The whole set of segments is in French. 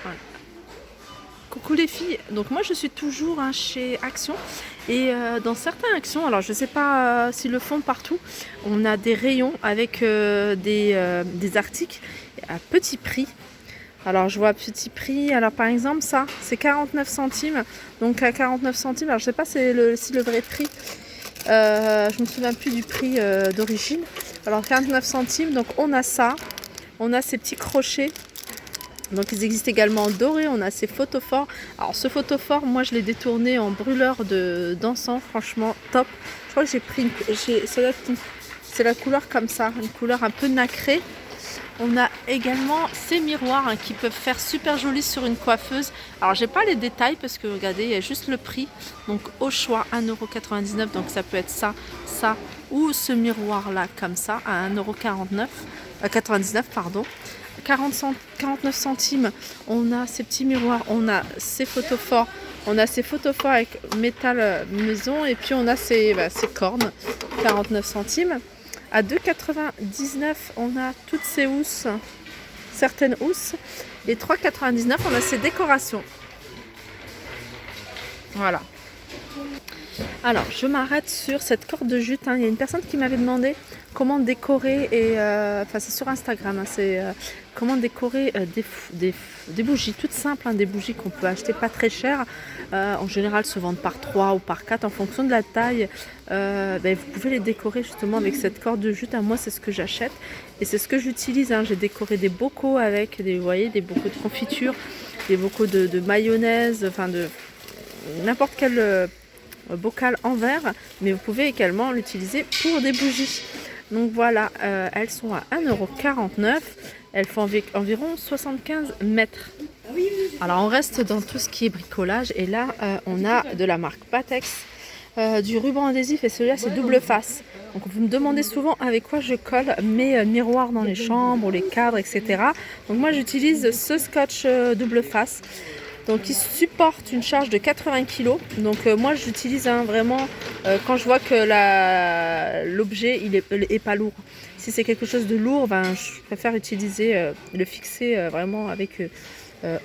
Voilà. Coucou les filles, donc moi je suis toujours chez Action et dans certains Actions, alors je sais pas s'ils le font partout, on a des rayons avec des articles à petit prix. Alors je vois petit prix, alors par exemple ça c'est 49 centimes, donc à 49 centimes, alors je sais pas si le vrai prix, je me souviens plus du prix d'origine. Alors 49 centimes, donc on a ça, on a ces petits crochets. Donc ils existent également en doré, on a ces photophores. Alors ce photophore, moi je l'ai détourné en brûleur d'encens, franchement top. Je crois que j'ai pris c'est la couleur comme ça, une couleur un peu nacrée. On a également ces miroirs qui peuvent faire super joli sur une coiffeuse. Alors j'ai pas les détails parce que regardez, il y a juste le prix. Donc au choix 1,99 €, donc ça peut être ça, ça ou ce miroir là comme ça à 1,49 €, 99 pardon. 49 centimes, on a ces petits miroirs, on a ces photophores, avec métal maison et puis on a ces cornes, 49 centimes. À 2,99 €, on a toutes ces housses, certaines housses, et 3,99 € on a ces décorations. Voilà. Alors, je m'arrête sur cette corde de jute. Il y a une personne qui m'avait demandé comment décorer, enfin c'est sur Instagram, comment décorer des bougies toutes simples, des bougies qu'on peut acheter pas très cher. En général, se vendent par 3 ou par 4 en fonction de la taille. Vous pouvez les décorer justement avec cette corde de jute. Moi, c'est ce que j'achète et c'est ce que j'utilise. J'ai décoré des bocaux avec des bocaux de confiture, des bocaux de mayonnaise, enfin de n'importe quel bocal en verre, mais vous pouvez également l'utiliser pour des bougies. Donc voilà, elles sont à 1,49 €, elles font environ 75 mètres. Alors on reste dans tout ce qui est bricolage et là on a de la marque Patex, du ruban adhésif et celui-là c'est double face. Donc vous me demandez souvent avec quoi je colle mes miroirs dans les chambres, les cadres, etc. Donc moi j'utilise ce scotch double face. Donc il supporte une charge de 80 kg. Donc moi j'utilise vraiment quand je vois que l'objet il est pas lourd. Si c'est quelque chose de lourd, je préfère utiliser le fixer vraiment avec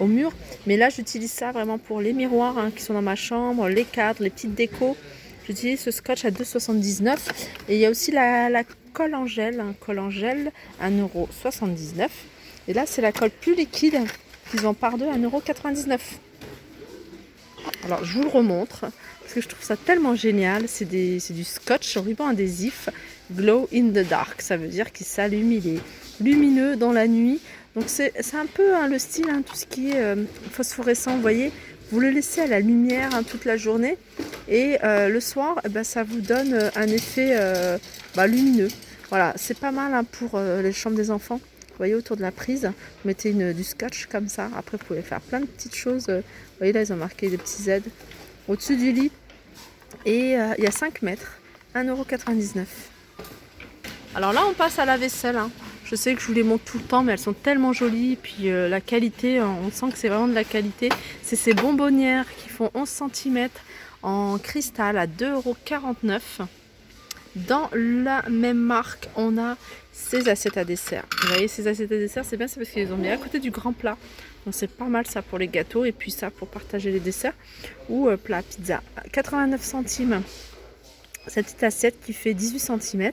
au mur. Mais là j'utilise ça vraiment pour les miroirs qui sont dans ma chambre, les cadres, les petites décos. J'utilise ce scotch à 2,79 €. Et il y a aussi la colle en gel, colle en gel 1,79 €. Et là c'est la colle plus liquide. Ils en par deux à 1,99 €. Alors je vous le remontre parce que je trouve ça tellement génial. C'est du scotch ruban adhésif glow in the dark. Ça veut dire qu'il s'allume, il est lumineux dans la nuit. Donc c'est un peu le style, tout ce qui est phosphorescent. Vous voyez, vous le laissez à la lumière toute la journée et le soir, ça vous donne un effet lumineux. Voilà, c'est pas mal pour les chambres des enfants. Vous voyez autour de la prise, vous mettez du scotch comme ça. Après, vous pouvez faire plein de petites choses. Vous voyez là, ils ont marqué des petits Z au-dessus du lit. Et il y a 5 mètres, 1,99 €. Alors là, on passe à la vaisselle. Je sais que je vous les montre tout le temps, mais elles sont tellement jolies. Puis la qualité, on sent que c'est vraiment de la qualité. C'est ces bonbonnières qui font 11 cm en cristal à 2,49 €. Dans la même marque, on a ces assiettes à dessert. Vous voyez, ces assiettes à dessert, c'est bien, c'est parce qu'ils les ont mis à côté du grand plat. Donc c'est pas mal ça pour les gâteaux et puis ça pour partager les desserts ou plat pizza. 89 centimes, cette petite assiette qui fait 18 cm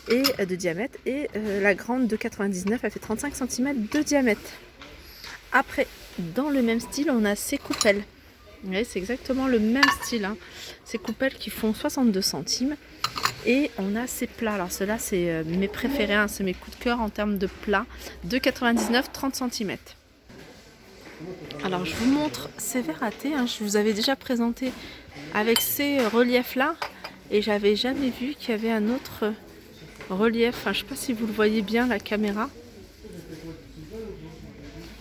et, de diamètre et la grande de 99, elle fait 35 cm de diamètre. Après, dans le même style, on a ces coupelles. Vous voyez, c'est exactement le même style. Ces coupelles qui font 62 centimes. Et on a ces plats. Alors ceux-là, c'est mes préférés. C'est mes coups de cœur en termes de plats. 2,99 €, 30 cm. Alors je vous montre ces verres à thé. Je vous avais déjà présenté avec ces reliefs-là. Et j'avais jamais vu qu'il y avait un autre relief. Je ne sais pas si vous le voyez bien, la caméra.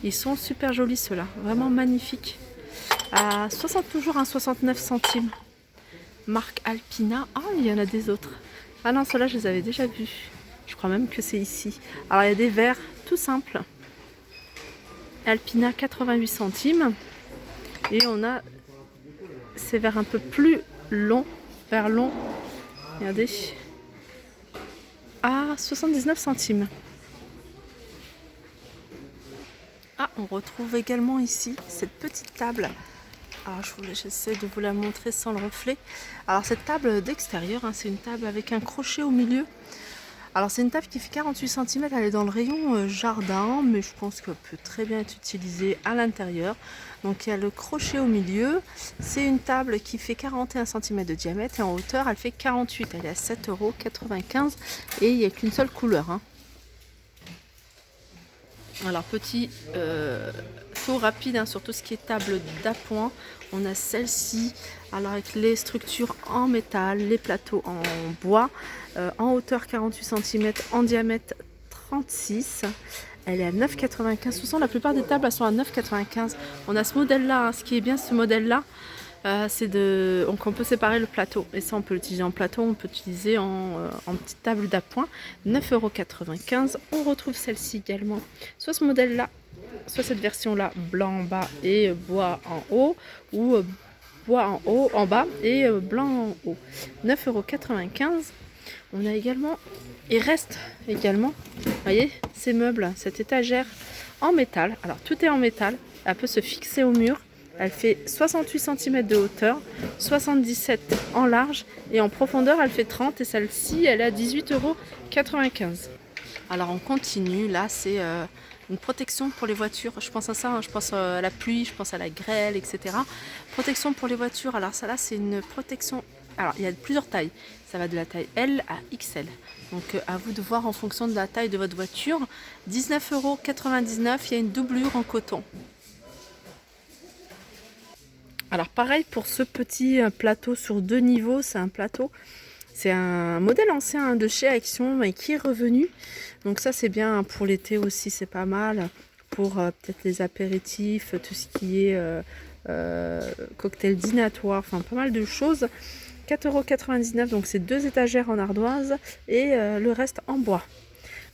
Ils sont super jolis ceux-là. Vraiment magnifiques. À toujours 69 centimes. Marque Alpina. Il y en a des autres. Ah non, ceux-là, je les avais déjà vus. Je crois même que c'est ici. Alors, il y a des verres tout simples. Alpina, 88 centimes. Et on a ces verres un peu plus longs. Verres longs. Regardez. À 79 centimes. Ah, on retrouve également ici cette petite table. Alors j'essaie de vous la montrer sans le reflet. Alors cette table d'extérieur, hein, c'est une table avec un crochet au milieu. Alors c'est une table qui fait 48 cm, elle est dans le rayon jardin, mais je pense qu'elle peut très bien être utilisée à l'intérieur. Donc il y a le crochet au milieu. C'est une table qui fait 41 cm de diamètre et en hauteur elle fait 48. Elle est à 7,95 € et il n'y a qu'une seule couleur, hein. Alors petit tour rapide, hein, sur tout ce qui est table d'appoint. On a celle-ci, alors avec les structures en métal, les plateaux en bois, en hauteur 48 cm, en diamètre 36. Elle est à 9,95 €. Souvent la plupart des tables elles sont à 9,95 €. On a ce modèle-là, hein. Ce qui est bien ce modèle-là, donc on peut séparer le plateau, et ça on peut l'utiliser en plateau, on peut l'utiliser en petite table d'appoint. 9,95 €. On retrouve celle-ci également, soit ce modèle là, soit cette version là, blanc en bas et bois en haut, ou bois en haut, en bas et blanc en haut. 9,95 €. On a également, il reste également, vous voyez, ces meubles, cette étagère en métal. Alors tout est en métal, elle peut se fixer au mur. Elle fait 68 cm de hauteur, 77 en large et en profondeur elle fait 30, et celle-ci elle est à 18,95 €. Alors on continue, là c'est une protection pour les voitures. Je pense à ça, hein. Je pense à la pluie, je pense à la grêle, etc. Protection pour les voitures. Alors ça là c'est une protection. Alors il y a plusieurs tailles, ça va de la taille L à XL. Donc à vous de voir en fonction de la taille de votre voiture. 19,99 €, il y a une doublure en coton. Alors pareil pour ce petit plateau sur 2 niveaux, c'est un plateau, c'est un modèle ancien, hein, de chez Action, mais qui est revenu. Donc ça c'est bien, hein, pour l'été aussi, c'est pas mal. Pour peut-être les apéritifs, tout ce qui est cocktail dînatoire, enfin pas mal de choses. 4,99 €, donc c'est 2 étagères en ardoise et le reste en bois.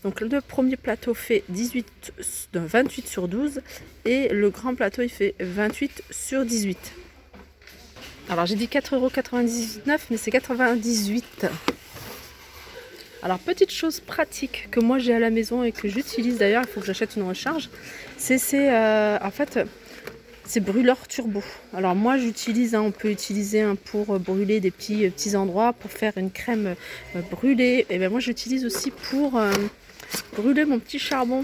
Donc le premier plateau fait 28 sur 12 et le grand plateau il fait 28 sur 18. Alors j'ai dit 4,99 €, mais c'est 98. Alors petite chose pratique que moi j'ai à la maison et que j'utilise d'ailleurs, il faut que j'achète une recharge, c'est en fait c'est brûleur turbo. Alors moi j'utilise, hein, on peut utiliser, hein, pour brûler des petits endroits, pour faire une crème brûlée. Et bien moi j'utilise aussi pour brûler mon petit charbon,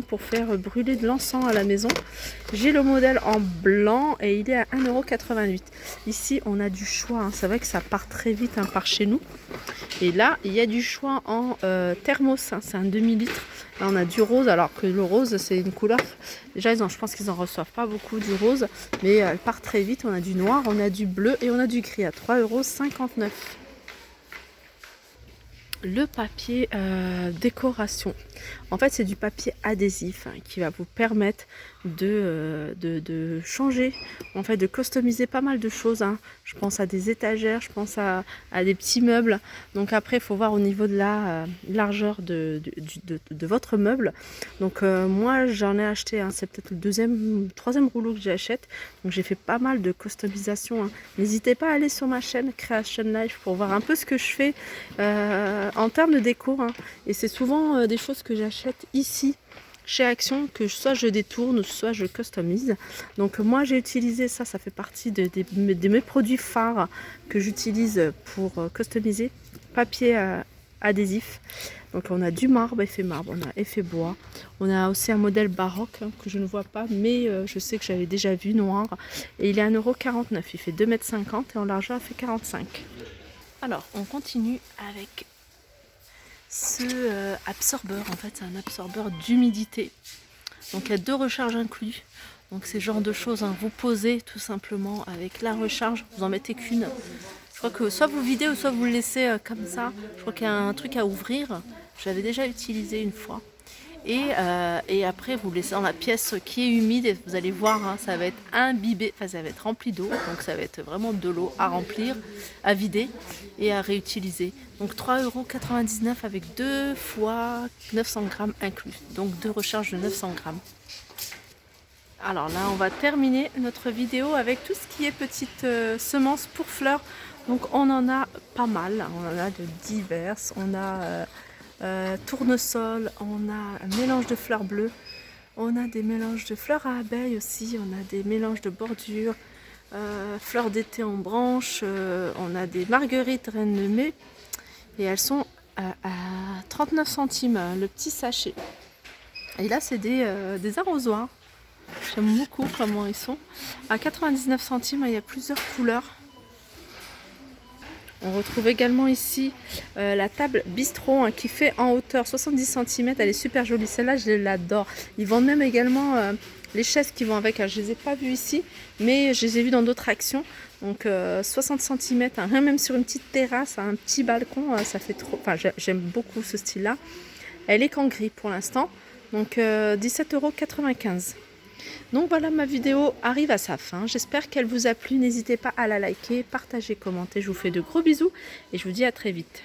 pour faire brûler de l'encens à la maison. J'ai le modèle en blanc et il est à 1,88 €. Ici on a du choix, hein. C'est vrai que ça part très vite, hein, par chez nous. Et là il y a du choix en thermos, hein. C'est un demi-litre. Là on a du rose, alors que le rose c'est une couleur, déjà je pense qu'ils en reçoivent pas beaucoup du rose, mais elle part très vite. On a du noir, on a du bleu et on a du gris à 3,59 €. Le papier décoration, en fait c'est du papier adhésif, hein, qui va vous permettre de changer, en fait de customiser pas mal de choses, hein. Je pense à des étagères, je pense à des petits meubles. Donc après il faut voir au niveau de la largeur de votre meuble. Donc moi j'en ai acheté, hein, c'est peut-être le troisième rouleau que j'achète. Donc j'ai fait pas mal de customisation, hein. N'hésitez pas à aller sur ma chaîne Creation Life pour voir un peu ce que je fais en termes de déco, hein. Et c'est souvent des choses que j'achète ici chez Action, que soit je détourne, soit je customise. Donc moi j'ai utilisé ça, ça fait partie de mes produits phares que j'utilise pour customiser. Papier adhésif. Donc on a du marbre, effet marbre, on a effet bois. On a aussi un modèle baroque, hein, que je ne vois pas, mais je sais que j'avais déjà vu, noir. Et il est à 1,49 €, il fait 2,50 m et en largeur il fait 45. Alors on continue avec ce absorbeur. En fait c'est un absorbeur d'humidité. Donc il y a 2 recharges inclus. Donc c'est ce genre de choses, hein. Vous posez tout simplement avec la recharge, vous en mettez qu'une. Je crois que soit vous videz ou soit vous le laissez comme ça. Je crois qu'il y a un truc à ouvrir. Je l'avais déjà utilisé une fois. Et après vous laissez dans la pièce qui est humide et vous allez voir, hein, ça va être imbibé, enfin ça va être rempli d'eau, donc ça va être vraiment de l'eau à remplir, à vider et à réutiliser. Donc 3,99 € avec 2 fois 900 grammes inclus, donc 2 recharges de 900 grammes. Alors là on va terminer notre vidéo avec tout ce qui est petites semences pour fleurs. Donc on en a pas mal, on en a de diverses, on a tournesol, on a un mélange de fleurs bleues, On a des mélanges de fleurs à abeilles aussi, on a des mélanges de bordures, fleurs d'été en branches, on a des marguerites reine de mai et elles sont à 39 centimes le petit sachet. Et là c'est des arrosoirs, j'aime beaucoup comment ils sont. À 99 centimes, il y a plusieurs couleurs. On retrouve également ici la table bistrot qui fait en hauteur 70 cm. Elle est super jolie. Celle-là, je l'adore. Ils vendent même également les chaises qui vont avec. Alors, je ne les ai pas vues ici, mais je les ai vues dans d'autres actions. Donc 60 cm, hein, même sur une petite terrasse, un petit balcon, ça fait trop. Enfin, j'aime beaucoup ce style-là. Elle est qu'en gris pour l'instant. Donc 17,95 €. Donc voilà, ma vidéo arrive à sa fin. J'espère qu'elle vous a plu. N'hésitez pas à la liker, partager, commenter. Je vous fais de gros bisous et je vous dis à très vite.